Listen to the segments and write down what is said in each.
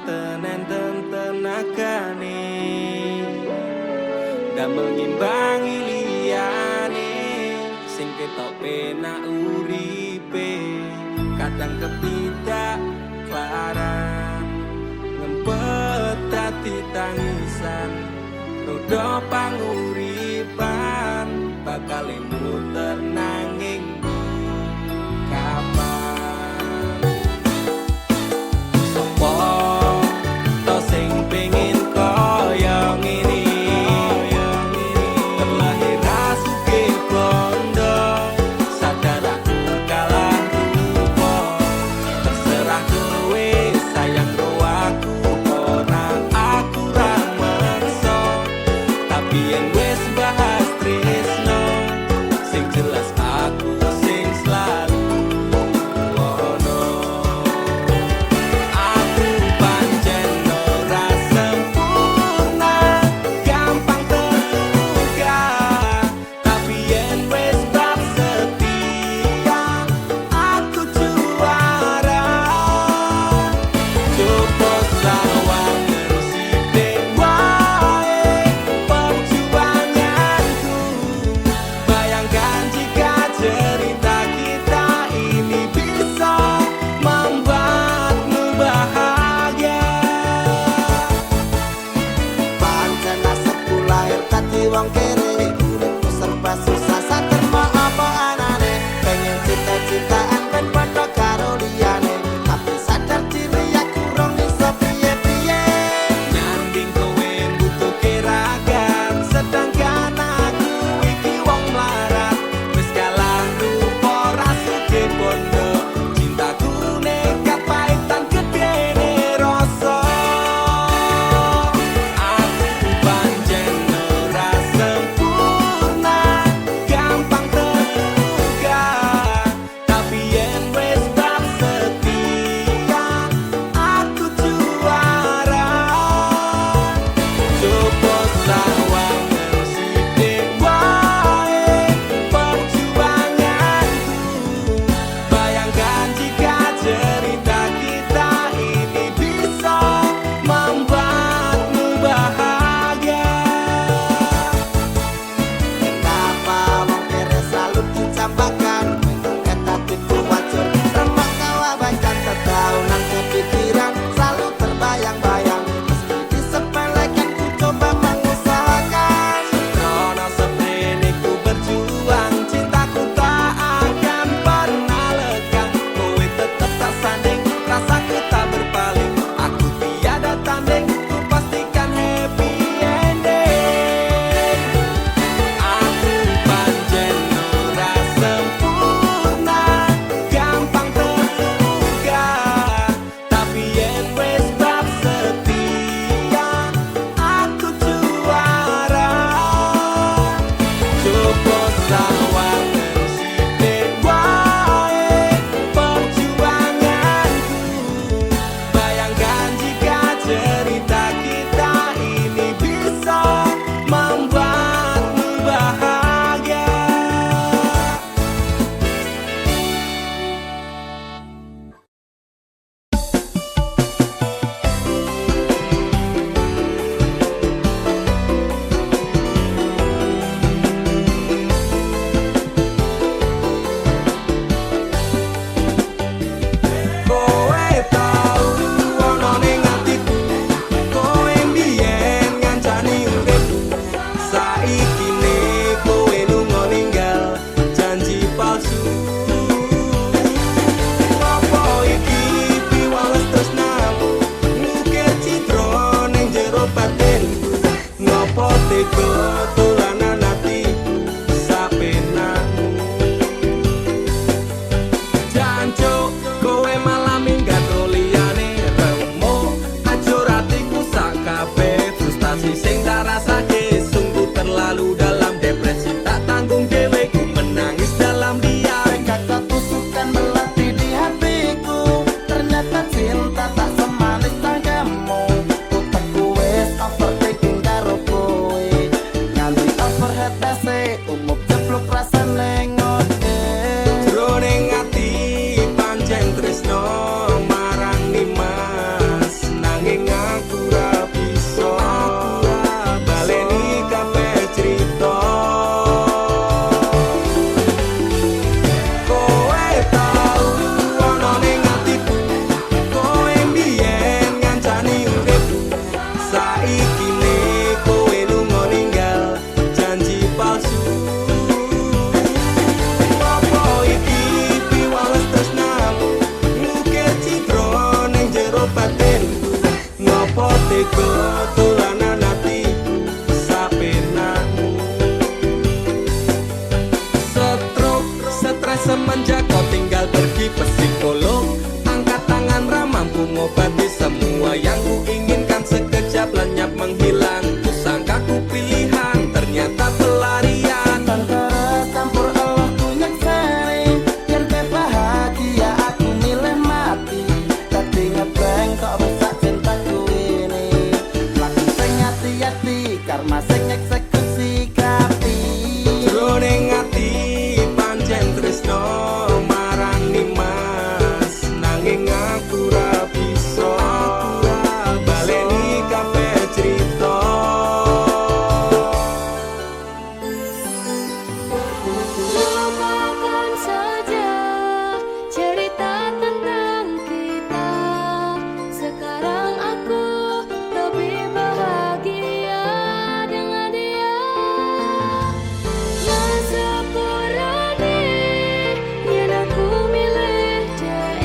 tenenten tenagane dan mengimbangi liyane sing ketok penak uripe kadang kepidak barang ngempet dadi tangisan rodo panguripan bakal muter nanging kapan sopo to sing pengen koyo ngene terlahir rasuke bondo sadar aku kalah rupa terserah kowe sayang ro aku ora aku ra maksa tapi yen wis bahas tresno sing jelas aku sing selalu ono aku pancen ora sempurna gampang terluka tapi yen wis bab setia aku juara coba sawangan sithik wae perjuanganku bayangkan jika cerita kita ini bisa membuatmu bahagia pancen nasibku lahir dadi wong kere uripku serba susah satermo apa anane pengen cita-citaan ben padha karo liyane tapi sadar diri aku rong iso piye-piye nyanding kowe mbutuhke ragam sedangkan aku iki wong melarat wis kalah rupa rasuke bondo cintaku nekat paitan gedene rasa aku pancen ora sempurna gampang terluka tapi yen wis bab setia aku juara coba sawangan sithik wae perjuanganku bayangkan jika cerita kita ini bisa membuatmu bahagia kenapa wong kere selalu dicampakan ketatiku wajar remak kawa banyak tetaunan kepikiran selalu terbayang-bayang meski disepelekan ku coba mengusahakan karena seprene ku berjuang cintaku tak akan pernah lekang kowe tetep tak sanding rasaku tak berpaling aku tiada tanding ku pastikan happy ending aku pancen ora sempurna gampang terluka tapi yen wis bab setia aku juara coba sawangan sithik wae perjuanganku bayangkan jika cerita kita ini bisa membuatmu bahagia kowe tau ono ning atiku kowe mbiyen ngancani uripku saiki ne kowe lunga ninggal janji palsu apa iki piwales tresnamu ngukir citra ning jero batinku ngopo tega dolanan atiku sapenakmu jancuk kowe malah minggat liyane remo ajur atiku sak kabeh frustasi sing tak rasake sungguh terlalu dalam depresi tak tanggung dhewe ku menangis dalam diam kata tusukan melatih di hatiku ternyata cinta tak semanis tanggamu utakku wes overthinking karo kowe nganti saikine kowe lunga ninggal janji palsu. Apa iki piwales tresnamu ngukir citra ning jero batinku. Ngopo tega dolanan atiku sapenakmu. Stroke, stres semenjak kau tinggal pergi psikolog. Angkat tangan ramampu ngobati semua yang ku inginkan. Sekejap lenyap menghilang. Kusangka ku pilihan, ternyata pelarian. Antara campur Allah ku nyekseni, yen kowe bahagia aku milih mati. Dadi ngebeng kok rusak cintaku ini. Lagu sing hati-hati, karma sing eksekusi kapi. Jroning ati pancen tresno marang Nimas, nanging aku ra bisa baleni kabeh crita. Lupakan saja cerita tentang kita. Sekarang aku lebih bahagia dengan dia. Sepurane yen aku milih dhek.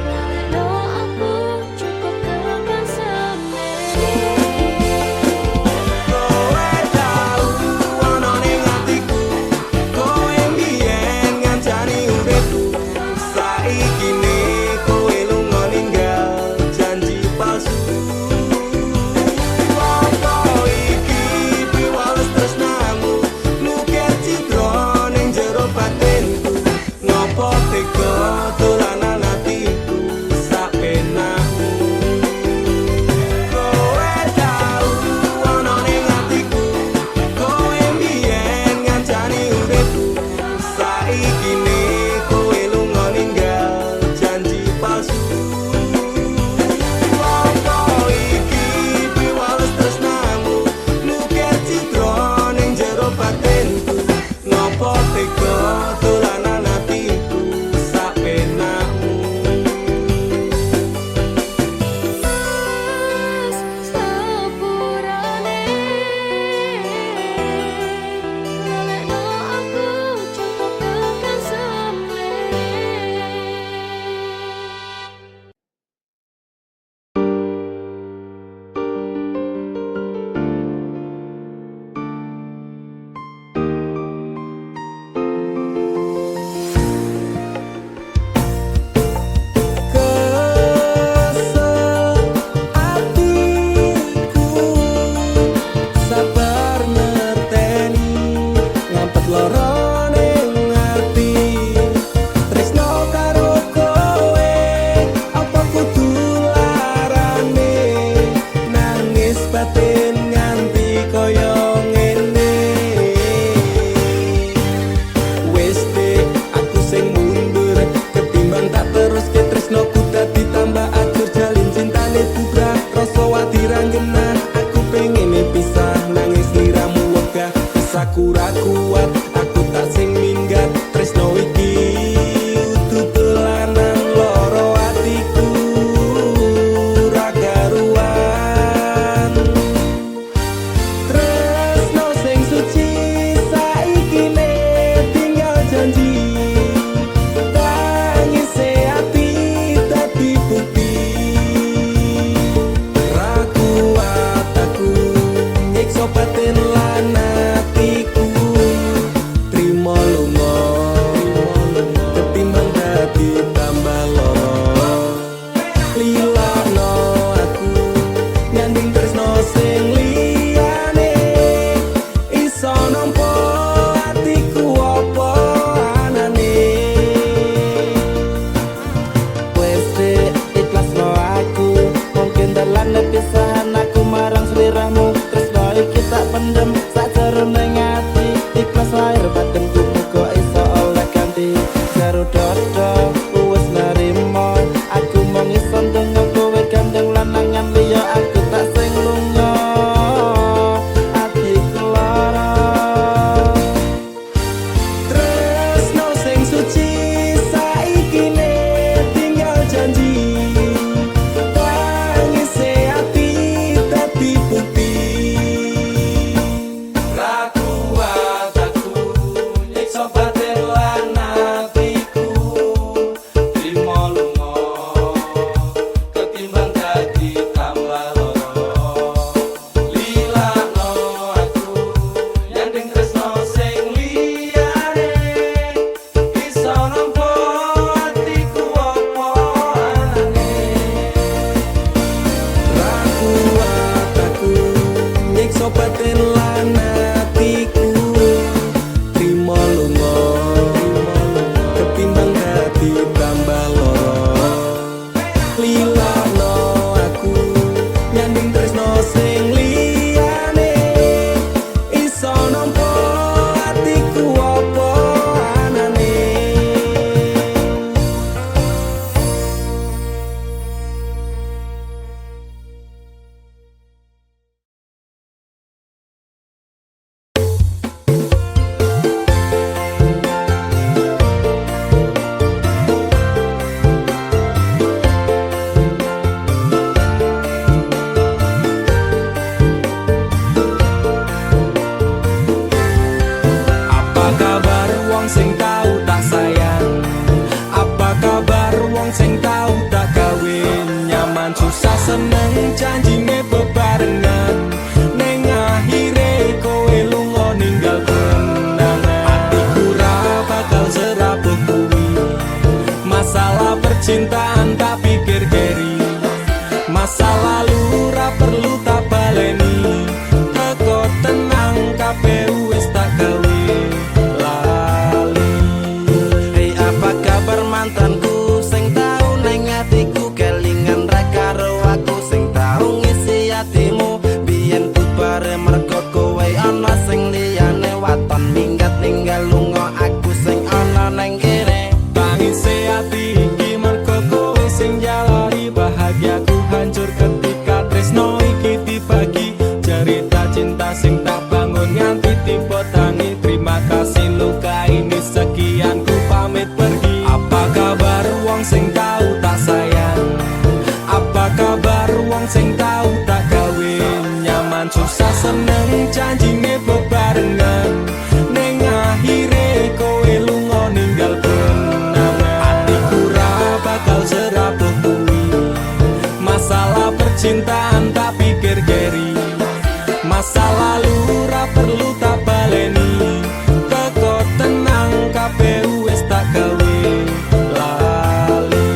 Lalekno aku cukup tekan semene. Kowe tau ana ning atiku, kowe mbiyen ngancani uripku. Saikine kowe lunga ninggal janji palsu. Apa iki piwales tresnamu ngukir citra ning jero batinku. Ngopo tega dolanan atiku sapenakmu. Kowe tau ana ning atiku, kowe mbiyen ngancani uripku. Saikine kowe lunga ninggal janji palsu. Apa iki piwales tresnamu ngukir citra ning jero batinku. Ngopo tega dolanan atiku sapenakmu. Sepurane lalekno aku cukup tekan semene. Kesel atiku sabar ngerteni ngampet lara ning ati. Tresno karo kowe apa kudu larane nangis batin nganti kaya ngene. Wis dek aku sing mundur ketimbang tak terus ke tresnoku dadi tambah ajur jalin cintane bubrah rasa wati ranggenan. Aku pengen pisah nangis liramu wegah pisaku ra kuat aku tak sing minggat. Tresno iki utuh dolanan loro atiku ra karuan. Tresno sing suci saikine tinggal janji. Tangise ati dadi bukti. Ra kuat aku nyiksa batin lan atiku. Trimo lunga ketimbang dadi tambah lara. Lilahno aku nyanding tresno sing liyane. Iso nampa atiku apa anane. Wes dek ikhlasno aku, mungkin dalan pisahan aku marang sliramu. Tresno iki tak pendem sakjerone ati, ikhlas lahir batinku muga iso oleh ganti. Karo dodo wis narimo, aku mung iso ndonga kowe gandeng lanangan liya aku tak sing lunga. Atiku lara. Tresno sing suci saikine tinggal janji. Tangise ati dadi tresno batin lan atiku trimo lunga ketimbang dadi tambah loro lilano aku nyanding tresno sing liyane iso nampa atiku apa anane. Apa kabar wong sing tau tak sayang? Apa kabar wong sing tau tak kawin? Nyaman susah seneng janjine bebarengan. Ning akhire kowe lunga ninggal kenangan. Atiku ra bakal serapuh kuwi. Masalah percintaan tak pikir keri. Masa lalu ra perlu tak baleni. Teko tenang kabeh wis tak gawe lali. Hei apa kabar mantanku sing tau neng atiku kelingan ra karo aku sing tau ngisi atimu biyen bubare mergo kowe ana sing liyane waton minggat ninggal lunga aku sing ana neng kene. Tangise ati iki mergo kowe sing jalari bahagiaku hancur ketika tresno iki dibagi. Cerita cinta sing tak bangun nganti tiba tangi. Terima kasih luka ini sekian ku pamit pergi. Apa kabar wong sing tau tak sayang? Apa kabar wong sing tau tak kawin? Nyaman susah seneng janjine bebarengan. Ning akhire kowe lunga ninggal kenangan. Atiku ra bakal serapuh kuwi. Masalah percintaan tak pikir keri. Masa lalu ra perlu tak baleni. Teko tenang kabeh wis tak gawe lali.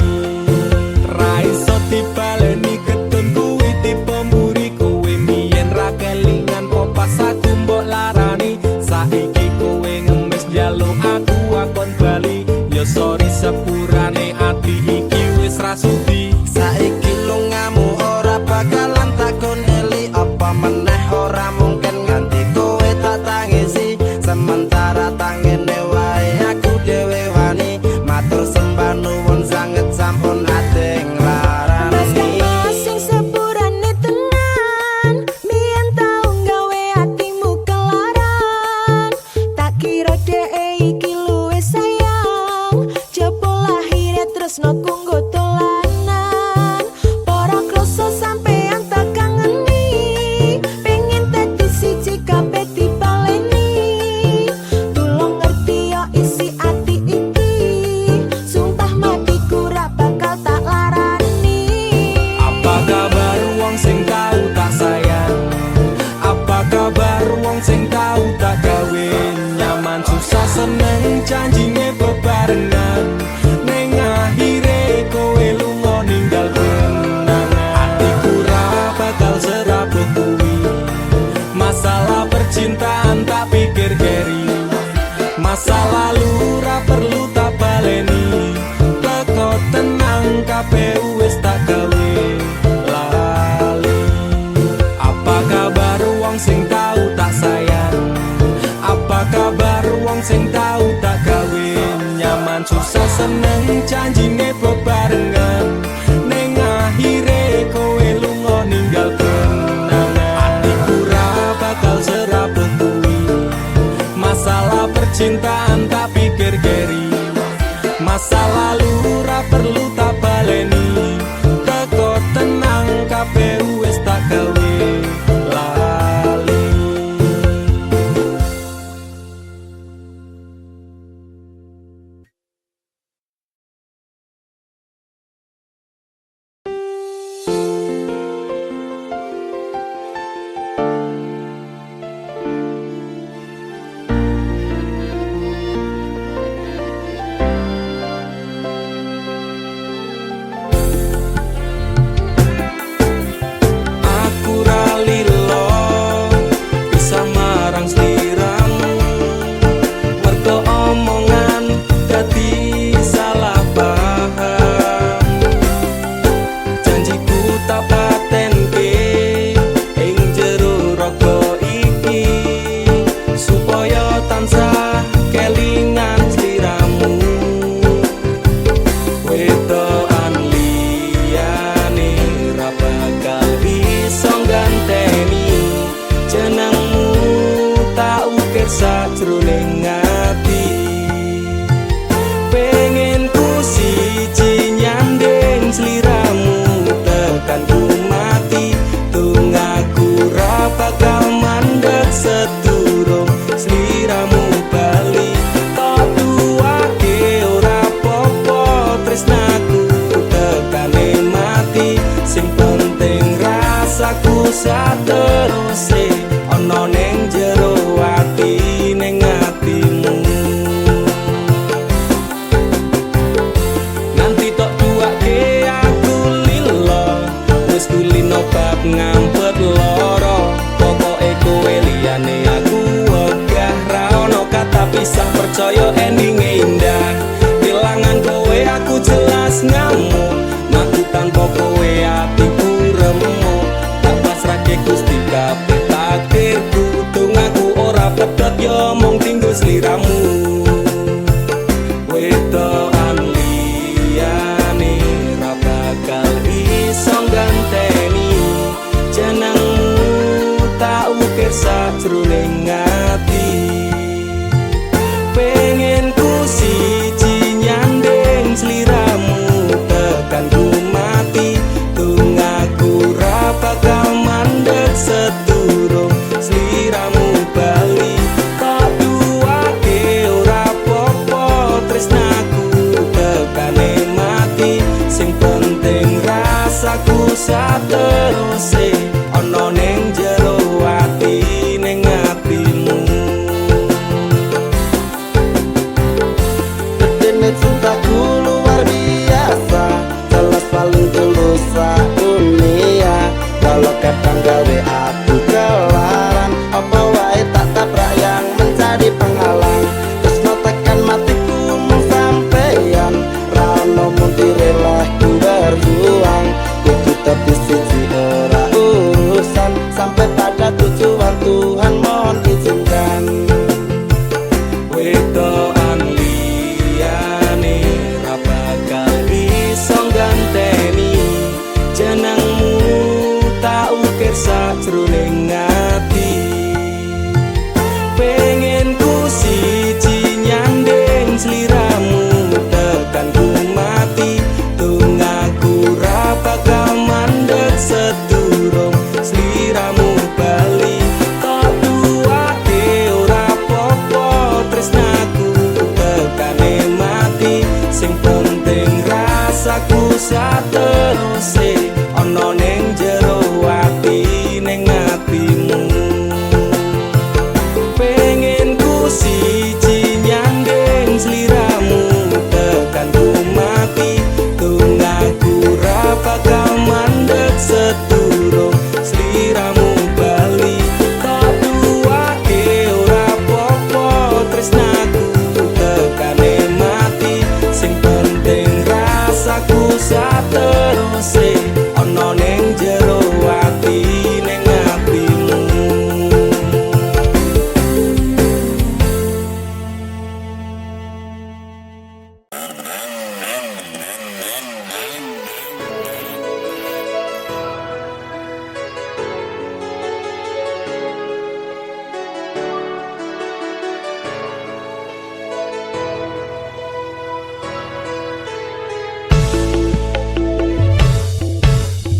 Ra iso dibaleni ketun kuwi tipe mburi kowe miyen ra kelingan po pas aku mbok larani. Saiki kowe ngemis njaluk aku akon bali. Yo sorry sepurane ati iki wis ra sudi. Saiki lungamu ora bakalan takon eli apa meneh ora mungkin nganti kowe tak tangisi sementara tangene wae aku dhewe wani matur sembah nuwun sanget sampun adeng larani. Sing sepurane tenan mien tau gawe atimu kelaran tak kira dhek iki luwih sayang jebul akhire tresno kanggo dolanan para kroso sampean tak kangeni pengen dadi siji kabeh dibaleni tulung ngerti yo isi ati iki sumpah matiku ra bakal tak larani. Apa kabar wong sing tau tak sayang? Apa kabar wong sing tau tak kawin? Nyaman susah seneng janjine bebarengan. Ning akhire kowe lunga ninggal kenangan. Atiku ra bakal serapuh kuwi. Masalah percintaan tak pikir keri. Masa lalu ra perlu tak baleni. Teko tenang kabeh wis tak gawe lali. Apa kabar wong sing tau tak sayang? Apa kabar wong sing tau tak kawin? Nyaman susah seneng janjine bebarengan. Ning akhire kowe lunga ninggal kenangan. Atiku ra bakal serapuh kuwi. Masalah percintaan tak pikir keri. Masa lalu ra perlu tak baleni. Teko tenang kabeh wis tak gawe lali. bakal mandek sedurung sliramu bali. Tok duwake ora popo tresnaku tekane mati, sing penting rasaku sateruse ana ning jero ati ning atimu. Nanti tok duwake aku lilo wis kulino bab ngampet loro, pokoke kowe liyane aku wegah ra ono kata pisah, percaya endinge indah. Kelangan kowe aku jelas ngamuk, aku tanpa kowe atiku remuk, tak pasrahke Gusti kabeh takdirku, dongaku ora pedhot yo mung tinggo sliramu. Wedokan liyane ra bakal iso ganteni jenengmu, tak ukir sajroning ati. Pengen ku siji nyanding sliramu tekan ku mati, dongaku ra bakal mandek sedurung sliramu bali. Tak duwake ora popo tresnaku tekane mati, sing penting rasaku sateruse ana ning jero ati ning atimu. Dene cintaku luar biasa, jelas paling tulus dunia. Kalau kadang gawe aku kelaran, apa wae tak tabrak yang menjadi penghalang. Tresno tekan matiku mung sampeyan, ra ono mundire lah ku berjuang. Kudu tepi siji ora urusan, sampai pada tujuan Tuhan mohon izinkan. Wedokan liyane ra bakal iso ganteni jenengmu, tak ukir sajroning ati. Pengen ku siji nyanding sliramu tekan ku mati, dongaku ra bakal mandek sedurung sliramu bali. Tak duwake ora popo tresnaku tekane mati, sing penting rasaku sateruse ana ning jero ati ning atimu. Pengen ku siji nyanding sliramu tekan ku mati, dongaku ra bakal mandek sedurung sliramu bali. Tak duwake ora popo tresnaku tekane mati, sing penting rasaku sateruse ana ning jero ati ning atimu.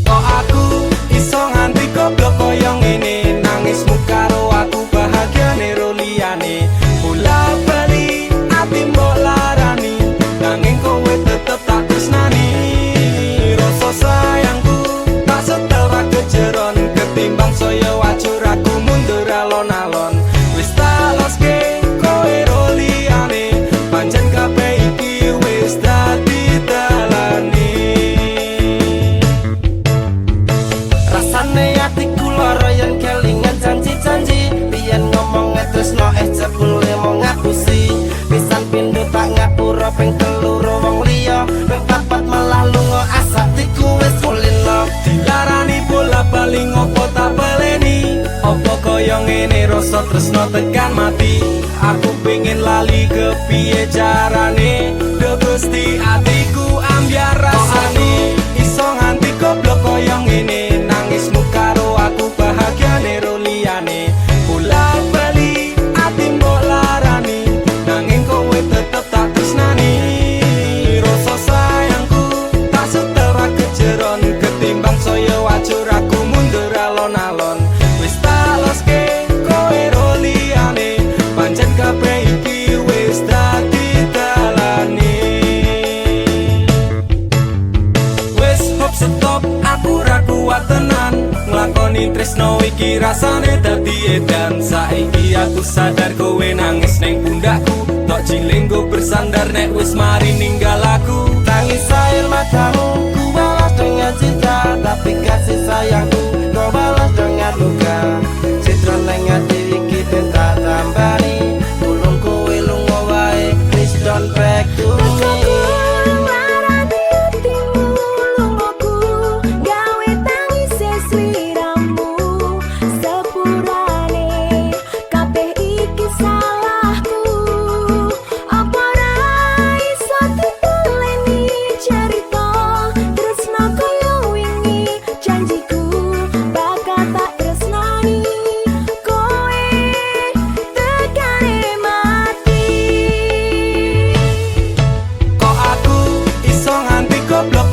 Kok aku iso nganti goblok koyo ngene, nangismu karo aku bahagiane ro liyane. Bola bali ati mbok larani, nanging kowe tetep tak tresnani. Rasa sayangku tak setel ra kejeron, ketimbang saya wajur aku mundur alon-alon. Wis tak loske kowe ro liyane, pancen kabeh iki wis dadi dalane. Rasane atiku lara yen kelingan janji-janji, biyen ngomong tresno jebule mau ngapusi. Pisan pindho tak ngapura ping telu wong liya, ping papat malah lunga asatiku wis kulino. Dilarani bola bali ngopo tak baleni, opo koyo ngene rasa tresno tekan mati. Aku pengen lali kepiye carane, do Gusti atiku ambyar rasane. Iso nganti goblok koyo ngene, nangismu karo aku bahagiane ro liyane. Bola bali ati mbok larani, nanging kowe tetep tak tresnani. Rasa sayangku tak setel ra kejeron, ketimbang saya wajur aku mundur alon-alon. Wis tak tresno iki rasane dadi edan. Saiki aku sadar kowe nangis neng pundakku, tok jilinggo bersandar nek wis mari ninggal aku. Tangis air matamu ku balas dengan cinta, tapi kasih sayangku kau balas dengan luka. Citra neng ati iki ben tak tambani, tulung kowe lunga wae, please don't back to me. Goblok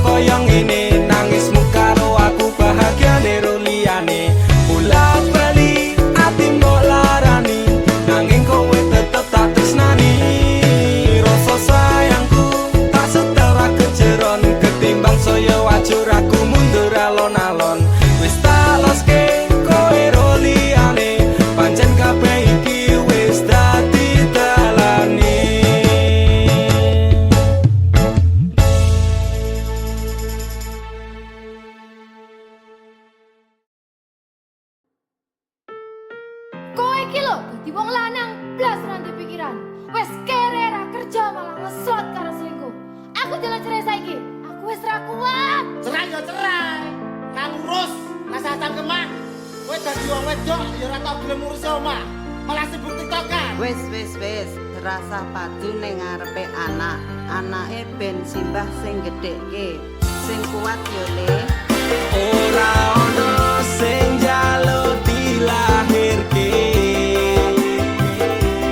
koyo ngene, nangismu karo aku bahagiane ro liyane. Bolak bali ati mbok larani, nanging kowe tetep tak tresnani. Rasa sayangku tak setara kejeron, ketimbang saya wajur aku mundur alon-alon. Wis tak loske kowe ro liyane, pancen kabeh iki wis dadi dalane. Kowe iki lho dadi wong lanang blas ranti pikiran. Wes kere ra kerja malah ngeslot karo selingkuh. Aku jalan cerai saiki. Aku wis ra kuat. Cerai ya cerai. Kan urus rasa tanggeman. Kowe dadi wong wedok ya ora tau gelem ngurus omah. Malah sibuk tiktokan. Wis rasa padu ning ngarepe anak. Anake ben simbah sing gedhekke. Sing kuat yo Le. Ora ono sing njaluk dilahirke,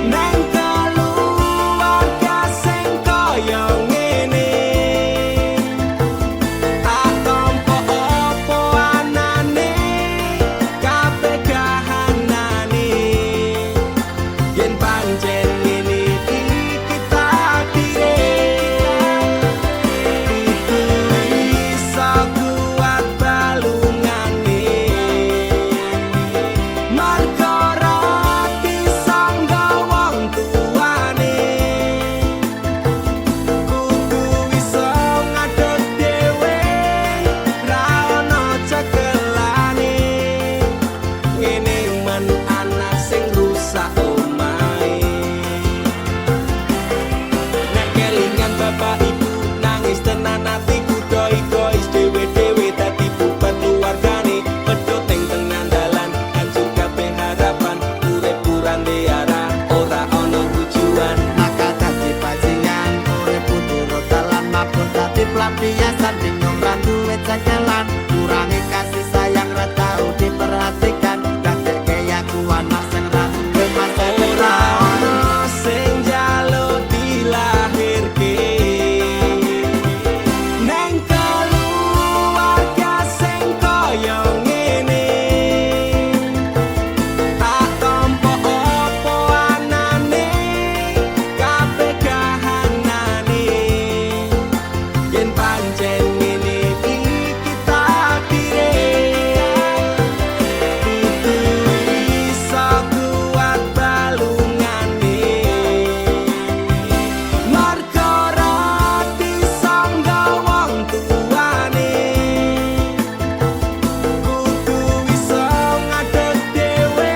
nang keluarga sing kaya ngene. Tak tampa apa anane, kabeh kahanane. Yen pancen ngene iki takdire, itu iso kuat balungane. Marga rati sangga wong tuane, kudu iso ngadeg dhewe, ra ono cekelane. Ngene men anak sing rusak omahe. Nek kelingan bapak ibu nangis tenan atiku, doi-dois dhewe-dhewe dadi bubar keluargane. Pedhot ning tengah dalan hancur kabeh harapan, urip kurang arah ora ono tujuan. Maka dadi bajingan, urip turut dalan mabur dadi pelampiasan, bingung ra duwe cekelan, kurangi kasih sayang ra tau diperhatikan, dadekke aku anak sing ra duwe masa Ora depan. ono sing njaluk dilahirke, nang keluarga sing kaya ngene. Tak tampa apa anane, kabeh kahanane. Yen pancen ngene iki takdire, itu iso kuat balungane. Marga rati sangga wong tuane, kudu iso ngadeg dhewe,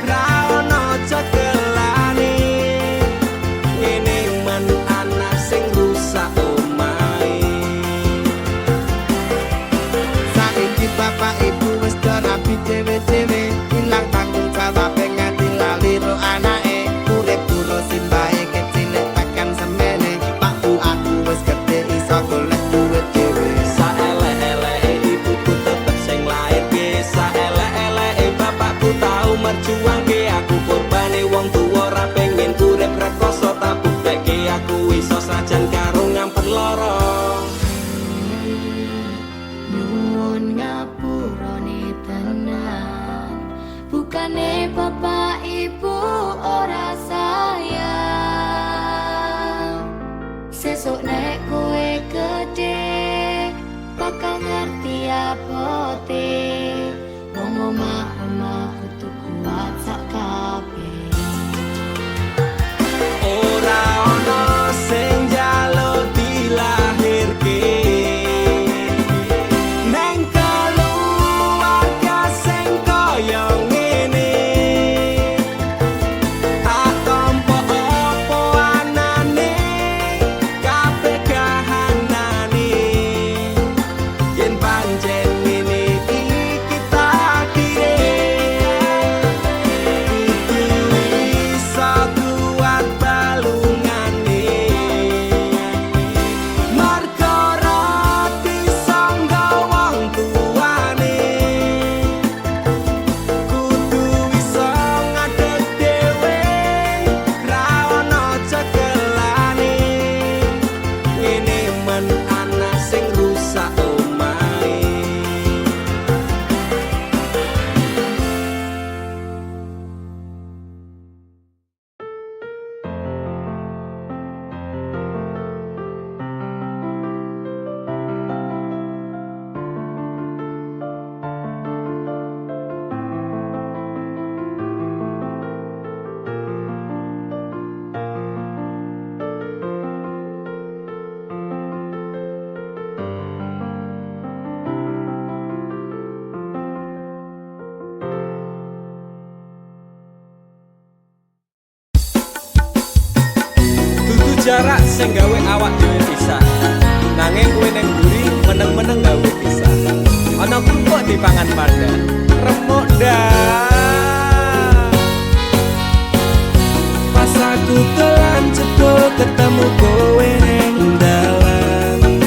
ra ono cekelane. Ngene men anak sing rusak omahe. Saiki bapak ibu wis do rapi dhewe-dhewe, ilang tanggung jawab nganti lali ro anake, urip karo simbahe kecilik tekan semene. Pak Bu aku jarak sing gawe awak dhewe pisah. Nanging kowe ning mburi meneng-meneng gawe pisah. Ana krupuk dipangan pada remuk dah. Pas aku telan jebul ketemu kowe ning dalan,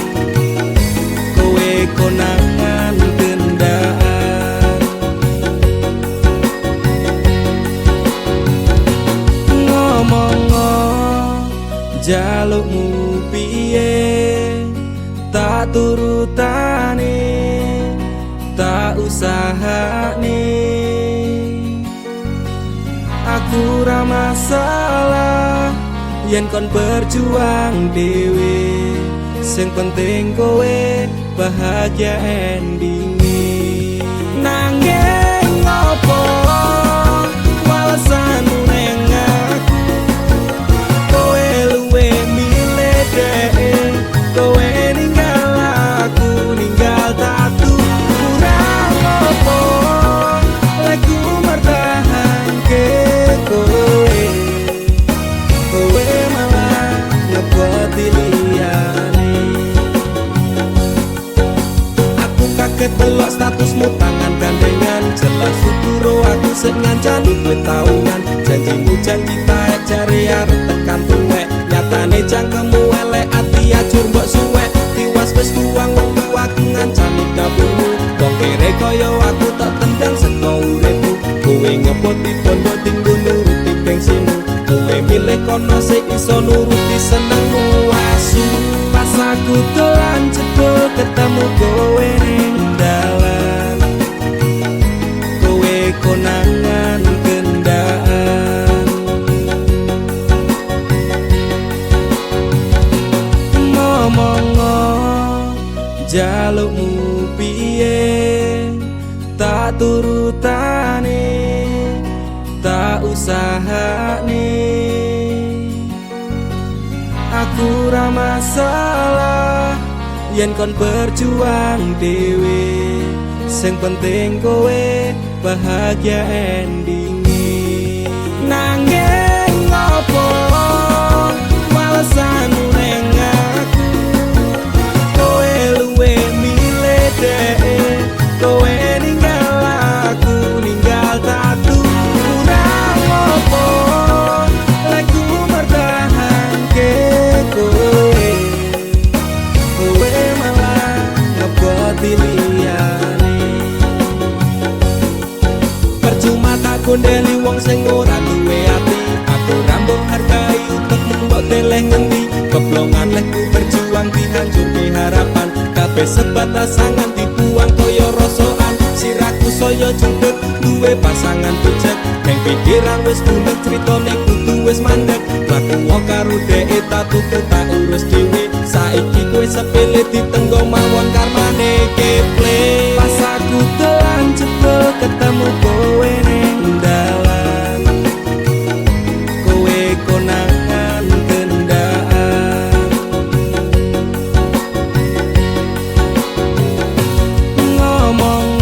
kowe konangan gendaan. Ngomong jalukmu piye tak turutane, tak usahane. Aku ra masalah yen kon berjuang dhewe, sing penting kowe bahagia endinge. Nanging ngopo walesanmu ning aku, kowe luwe milih dhek, kowe ninggal aku ninggal tatu. Kurang ngopo lagu mertahanke kowe, kowe malah ngeboti liyane. Aku kaget delok statusmu tangan gandengan, jelas syukuro aku sing ngancani kowe taungan. Janjimu janji taek jare arep tekan tuwek, nyatane cangkemmu elek ati ajur mbok suwek. Tiwas wis tuang wong tuaku ngancani dapurmu, wong kere kaya aku tak tendang seko uripmu. Kowe ngepoti bondo dinggo nuruti gengsimu, kowe milih kono sing iso nuruti senengmu asu. Pas aku dolan jebul ketemu kowe ning dalan, kowe konangan gendaan. Ngomong jalukmu piye tak turutane, tak usahane. Aku ra masalah yen kon berjuang dhewe, sing penting kowe bahagia endinge. Nanging ngopo walesanmu ning aku, kowe luwe milih dhek, kowe ninggal aku ninggal tatu. Kurang ngopo lagu mertahanke kowe, kowe malah ngeboti liyane. Percuma tak gondeli wong sing ora duwe ati, aku ra mbok hargai untukmu mbok deleh ngendi. Keblongan lehku berjuang dihancurke harapan, kabeh sebatas angan dibuang koyo rosokan. Siraku saya junduk duwe pasangan pucet, neng pikiran wis bunek critane kudu wis mandek. Laku karo dhek tak tuku tak urus dhewe, saiki kowe sepele ditenggo mawon karmane keple. Pas aku dolan jebul ketemu kowe ning dalan, kowe konangan gendaan. Ngomong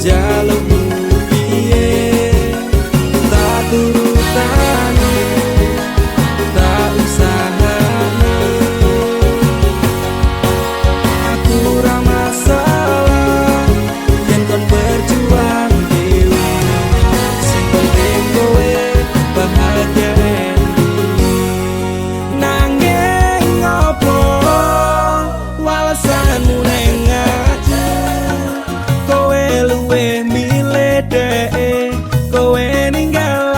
jalukmu piye tak turutane, tak usahane. Aku ra masalah yen kon berjuang dhewe, sing penting kowe bahagia endinge. Nanging ngopo walesanmu ning aku, kowe luwe milih dhek, kowe ninggal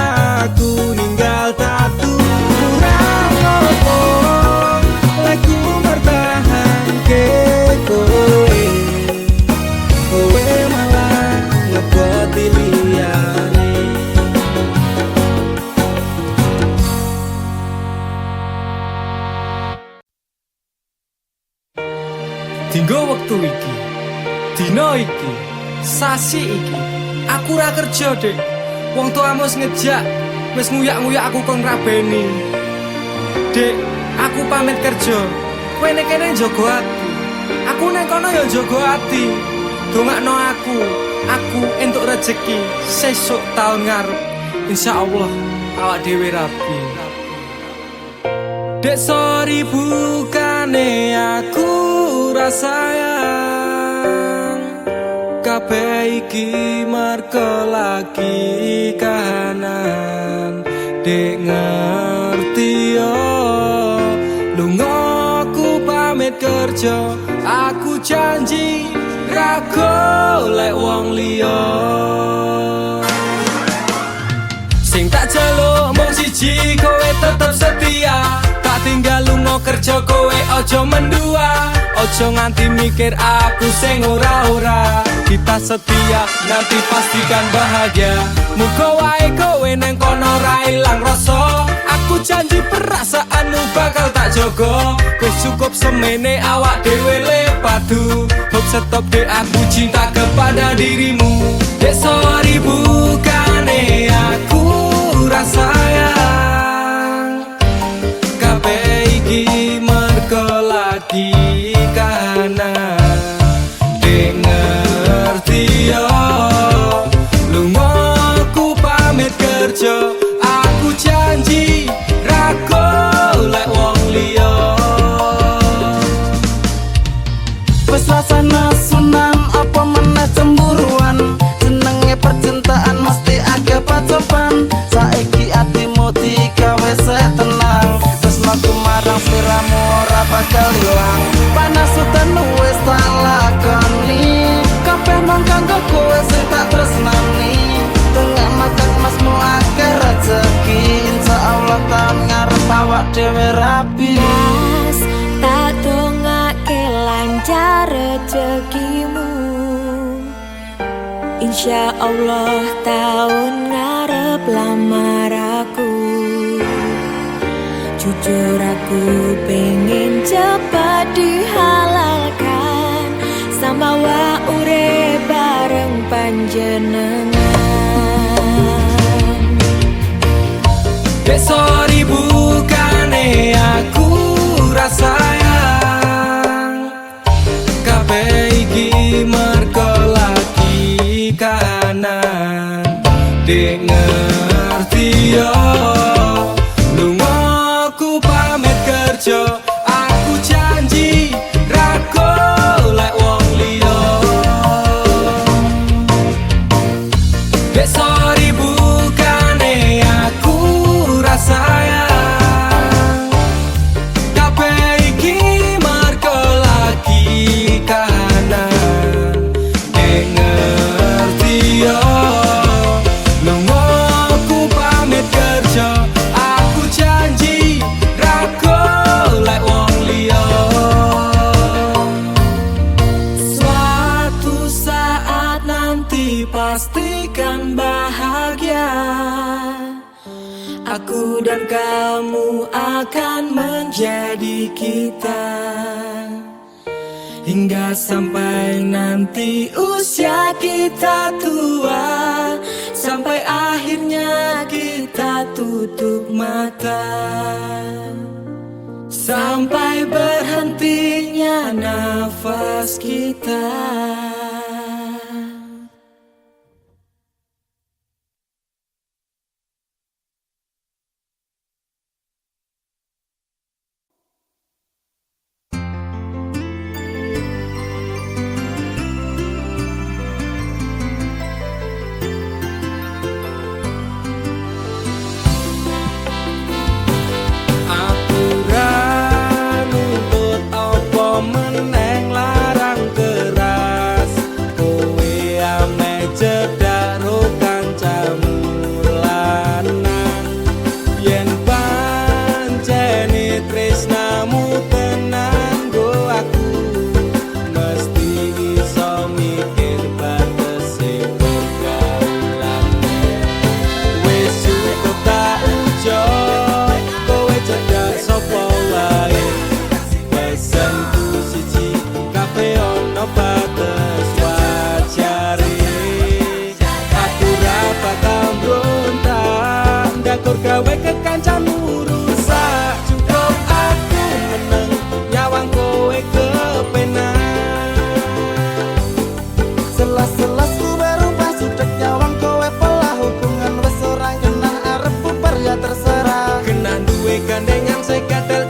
aku ninggal tatu. Kurang ngopo lagu mertahanke kowe, kowe malah ngeboti liyane. Dinggo wektu iki, dina iki, sasi iki, aku ra kerja, Dik. Wong tuamu wis ngejak, wis nguyak-nguyak aku kon rabeni. Dik, aku pamit kerja. Kowe nek kene njaga ati. Aku nek kono ya njaga ati. Dongakno aku entuk rezeki sesuk taun ngarep. Insyaallah awak dhewe rabi. Dek sorry bukane aku rasayang kabeh iki merko lagi kahanan. Dek ngerti yo lunga aku pamit kerja, aku janji ra golek wong liya. Sing tak jaluk mung siji, kowe tetep setia. Tak tinggal lunga kerja, kowe ojo mendua. Ojo nganti mikir aku sing ora-ora. Kita setia, nanti pastikan bahagia. Muga wae kowe neng kono ra ilang rasa. Aku janji perasaanmu bakal tak jogo. Wis cukup semene awak dhewe le padu. Hope stop dek aku cinta kepada dirimu. Dek sorry bukane aku rasayang kabeh iki mergo lagi kahanan. Dek ngerti yo lunga aku pamit kerja, aku janji ra golek wong liya. Wes rasane sunan apa meneh cemburuan, jenenge percintaan mesti agak pacoban. Saiki atimu digawe tenang, tresnaku marang sliramu ora bakal ilang. Panas udan wis tak lakoni, kabeh mung kanggo kowe sing tak tresnani. Dengan makan masmu akeh rezeki, insyaallah tahun ngarep awak dhewe rapi. Mas, tak dongake lancar rezekimu. Insya Allah tahun ngarep lamar aku. Jujur aku pengen cepat dihalalkan, sambawa urip bareng panjenengan. Dek sorry bukane aku rasayang kabeh iki mergo lagi kahanan. Dek ngerti yo lunga aku pamit kerja, aku janji ra golek wong liya. Dek sorry bukane aku rasayang kabeh iki mergo lagi kahanan. Dek ngerti yo lunga aku pamit kerja, aku janji ra golek wong liya. Suatu saat nanti pastikan bahagia, aku dan kamu akan menjadi kita. Hingga sampai nanti usia kita tua, sampai akhirnya kita tutup mata, sampai berhentinya nafas kita. Aku ra nuntut apa meneng larang keras, kowe ame cedak ro kancamu lanang. Yen pancene tresnamu tenan go aku, mesti iso mikir batese pergaulane. Wis cukup tak ujuk kowe cedak sapa wae. Pesanku siji, kabeh ono batas wajare. Aku ra bakal mbrontak, ndakur gawe kekancamu rusak. Cukup aku meneng, nyawang kowe kepenak. Selas-selas ku berubah sudek nyawang kowe pola, hubungan wis ora genah arep bubar ya terserah. Kena duwe gandengan sekedel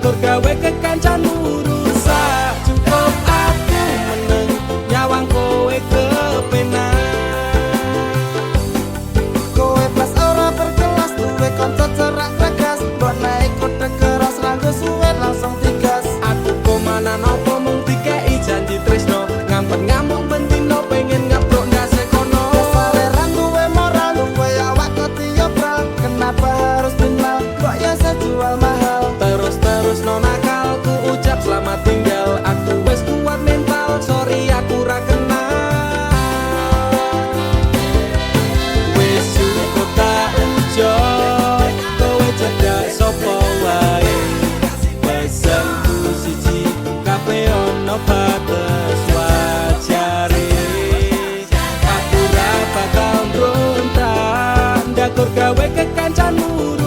ndakur gawe kekancanmu rusak. Cukup aku meneng nyawang kowe kepenak. Kowe pas ora berkelas duwe kanca cerak tegas, mbok naik kode keras ranggo suwe langsung digas. Aku komana nopo mung dikei janji tresno, ngampet ngamuk bentino pengen ngebrok ndase kono. Saleran duwe moral duwe awak ketiobral, kenapa harus kenal kok ya sejual mahal. Terus no nakal ku ucap selamat tinggal. Aku wes kuat mental, sorry aku ra kenal. Wes cukup tak ujo, kowe cedak sopo wae. Pesanku siji, kabeh ono batas wajare. Aku ra bakal mbrontak, ndakur gawe kekancanmu